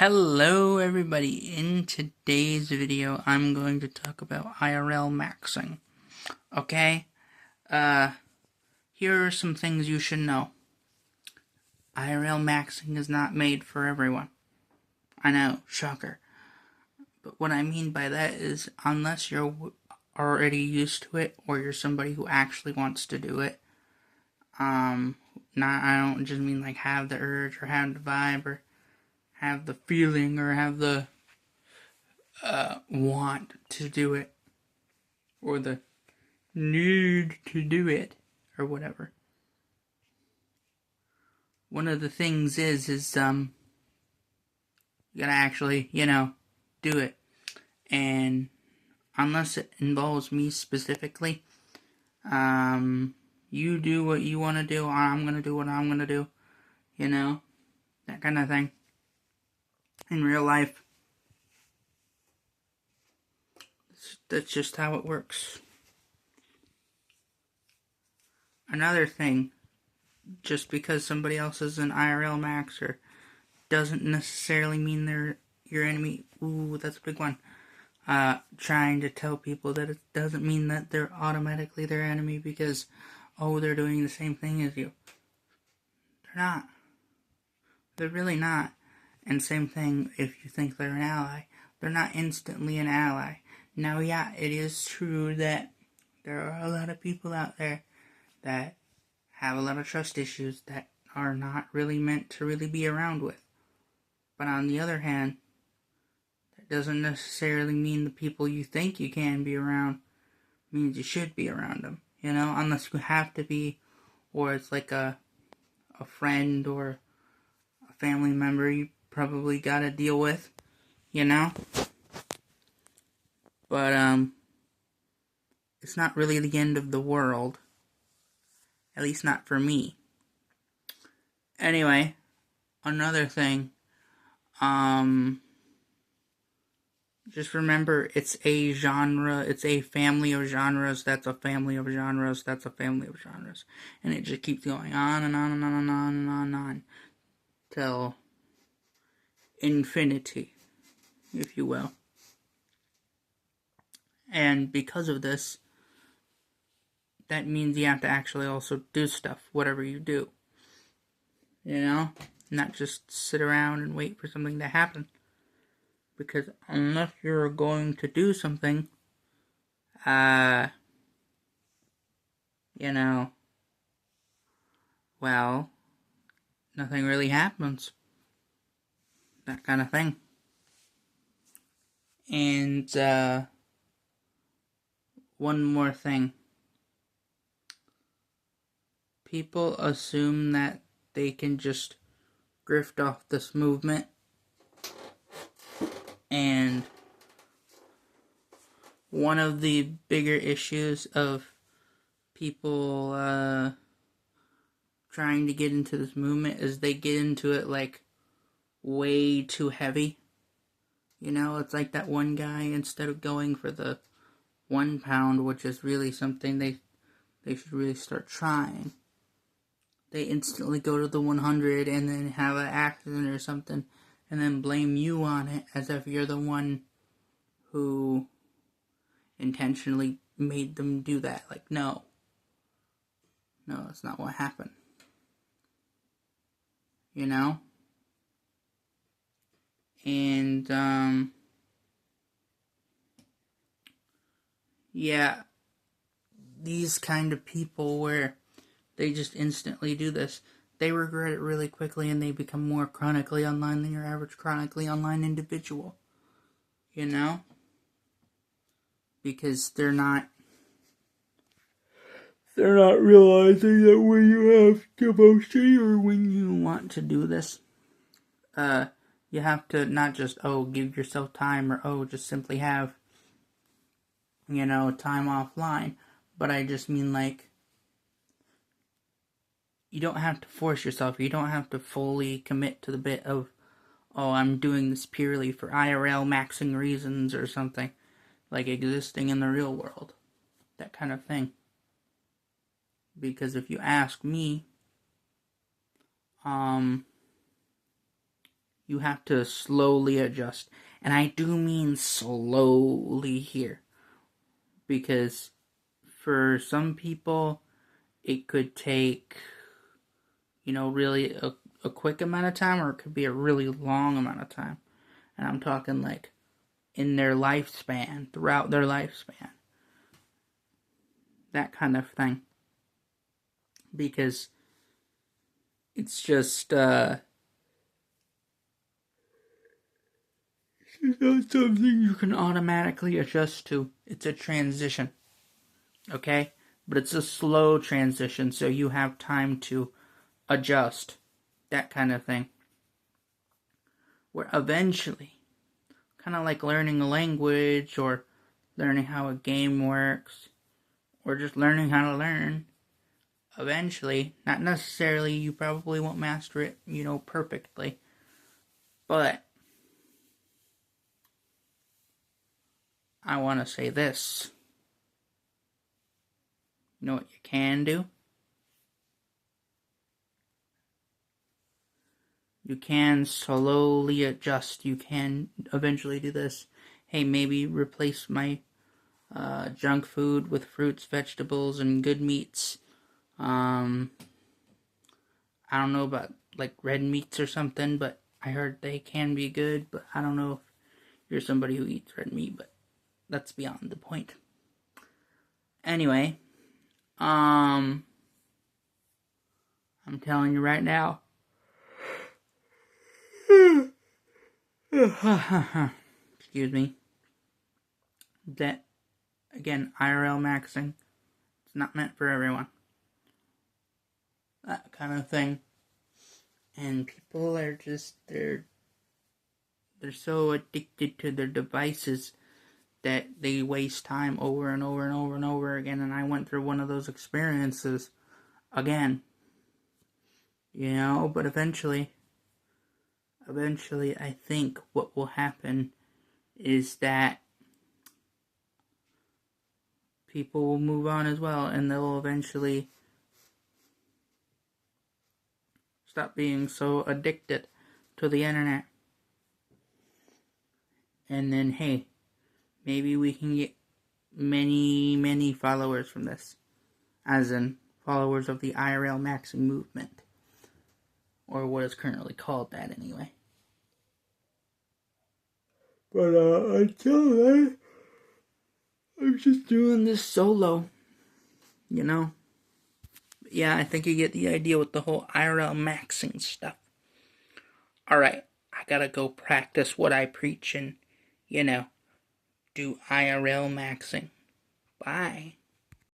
Hello everybody, in today's video I'm going to talk about IRL maxing. Okay, here are some things you should know. IRL maxing is not made for everyone. I know, shocker. But what I mean by that is, unless you're already used to it, or you're somebody who actually wants to do it, I don't just mean like have the urge, or have the vibe, or have the feeling, or have the want to do it, or the need to do it, or whatever. One of the things is you gotta actually, do it. And unless it involves me specifically, you do what you want to do, I'm gonna do what I'm gonna do, that kind of thing. In real life, that's just how it works. Another thing, just because somebody else is an IRL maxer doesn't necessarily mean they're your enemy. Ooh, that's a big one. Trying to tell people that it doesn't mean that they're automatically their enemy because, they're doing the same thing as you. They're not. They're really not. And same thing if you think they're an ally. They're not instantly an ally. Now, yeah, it is true that there are a lot of people out there that have a lot of trust issues that are not really meant to really be around with. But on the other hand, that doesn't necessarily mean the people you think you can be around means you should be around them, unless you have to be, or it's like a friend or a family member you probably gotta deal with, But, it's not really the end of the world. At least not for me. Anyway, another thing, just remember, it's a genre, it's a family of genres, that's a family of genres, that's a family of genres. And it just keeps going on and on and on and on and on and on. Till infinity, if you will. And because of this, that means you have to actually also do stuff, whatever you do. Not just sit around and wait for something to happen. Because unless you're going to do something, well, nothing really happens. That kind of thing. And, one more thing. People assume that they can just grift off this movement, and one of the bigger issues of people trying to get into this movement is they get into it like way too heavy. It's like that one guy, instead of going for the 1 pound, which is really something they should really start trying, they instantly go to the 100 and then have an accident or something and then blame you on it as if you're the one who intentionally made them do that. Like, no, that's not what happened. And, yeah, these kind of people where they just instantly do this, they regret it really quickly and they become more chronically online than your average chronically online individual. Because they're not realizing that when you have devotion or when you want to do this, you have to not just, give yourself time, or, just simply have, time offline. But I just mean, like, you don't have to force yourself. You don't have to fully commit to the bit of, I'm doing this purely for IRL maxing reasons or something. Like existing in the real world. That kind of thing. Because if you ask me, You have to slowly adjust. And I do mean slowly here. Because for some people, it could take, really a quick amount of time, or it could be a really long amount of time. And I'm talking like in their lifespan, throughout their lifespan. That kind of thing. Because it's just, it's not something you can automatically adjust to. It's a transition. Okay? But it's a slow transition, so you have time to adjust. That kind of thing. Where eventually, kind of like learning a language or learning how a game works or just learning how to learn, eventually, not necessarily, you probably won't master it, perfectly, but I want to say this. You know what you can do? You can slowly adjust. You can eventually do this. Hey, maybe replace my junk food with fruits, vegetables, and good meats. I don't know about like red meats or something, but I heard they can be good, but I don't know if you're somebody who eats red meat, but that's beyond the point. Anyway, I'm telling you right now. Excuse me. That, again, IRL maxing, it's not meant for everyone. That kind of thing. And people are just, they're so addicted to their devices that they waste time over and over and over and over again. And I went through one of those experiences again. But eventually, I think what will happen is that people will move on as well, and they'll eventually stop being so addicted to the internet. And then, hey, maybe we can get many, many followers from this. As in, followers of the IRL maxing movement. Or what is currently called that, anyway. But, until then, I'm just doing this solo. Yeah, I think you get the idea with the whole IRL maxing stuff. Alright, I gotta go practice what I preach and, do IRL maxing. Bye.